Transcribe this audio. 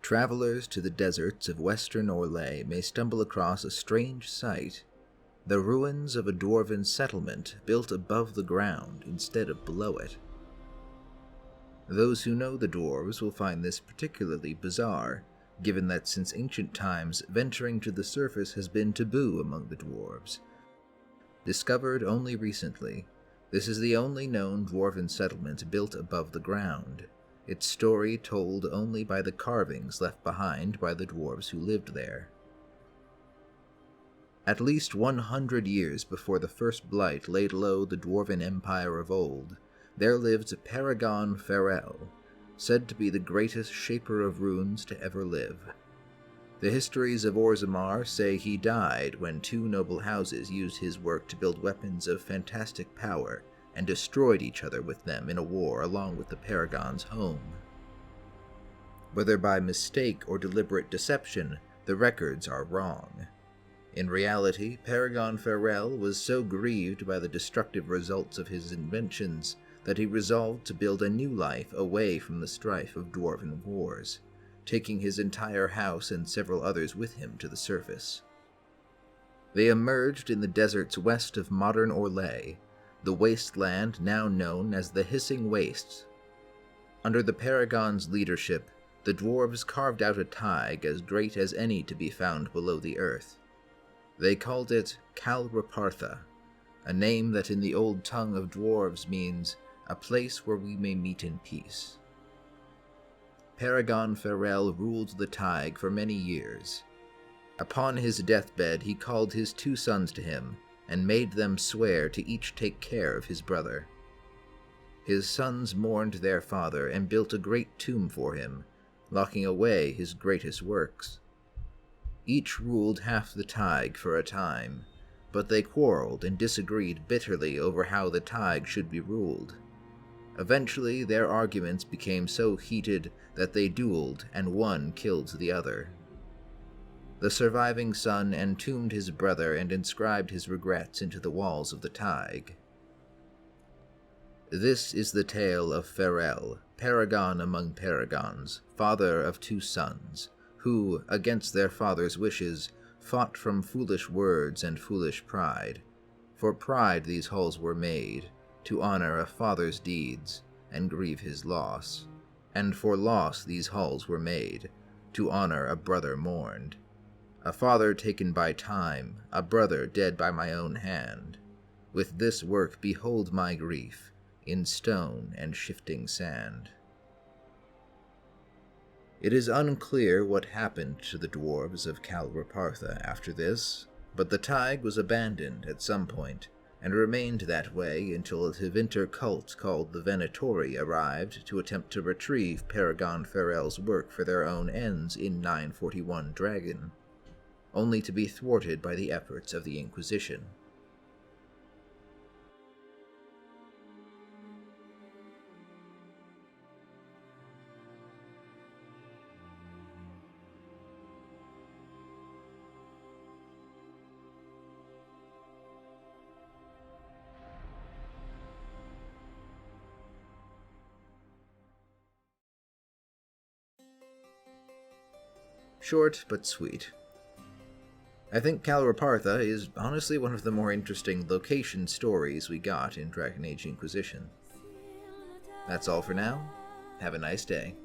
Travelers to the deserts of western Orlais may stumble across a strange sight, the ruins of a dwarven settlement built above the ground instead of below it. Those who know the dwarves will find this particularly bizarre, given that since ancient times venturing to the surface has been taboo among the dwarves. Discovered only recently, this is the only known dwarven settlement built above the ground, its story told only by the carvings left behind by the dwarves who lived there. At least 100 years before the First Blight laid low the dwarven empire of old, there lived Paragon Farel, said to be the greatest shaper of runes to ever live. The histories of Orzammar say he died when two noble houses used his work to build weapons of fantastic power and destroyed each other with them in a war along with the Paragon's home. Whether by mistake or deliberate deception, the records are wrong. In reality, Paragon Farel was so grieved by the destructive results of his inventions that he resolved to build a new life away from the strife of dwarven wars, taking his entire house and several others with him to the surface. They emerged in the deserts west of modern Orlais, the wasteland now known as the Hissing Wastes. Under the Paragon's leadership, the dwarves carved out a thaig as great as any to be found below the earth. They called it Repartha, a name that in the old tongue of dwarves means a place where we may meet in peace. Paragon Farel ruled the thaig for many years. Upon his deathbed he called his two sons to him and made them swear to each take care of his brother. His sons mourned their father and built a great tomb for him, locking away his greatest works. Each ruled half the thaig for a time, but they quarreled and disagreed bitterly over how the thaig should be ruled. Eventually, their arguments became so heated that they dueled and one killed the other. The surviving son entombed his brother and inscribed his regrets into the walls of the thaig. This is the tale of Farel, paragon among paragons, father of two sons, who, against their father's wishes, fought from foolish words and foolish pride. For pride these halls were made, to honor a father's deeds and grieve his loss, and for loss these halls were made, to honor a brother mourned. A father taken by time, a brother dead by my own hand. With this work behold my grief, in stone and shifting sand. It is unclear what happened to the dwarves of Repartha after this, but the thaig was abandoned at some point, and remained that way until a Tevinter cult called the Venatori arrived to attempt to retrieve Paragon Farel's work for their own ends in 941 Dragon, only to be thwarted by the efforts of the Inquisition. Short but sweet. I think Repartha is honestly one of the more interesting location stories we got in Dragon Age Inquisition. That's all for now. Have a nice day.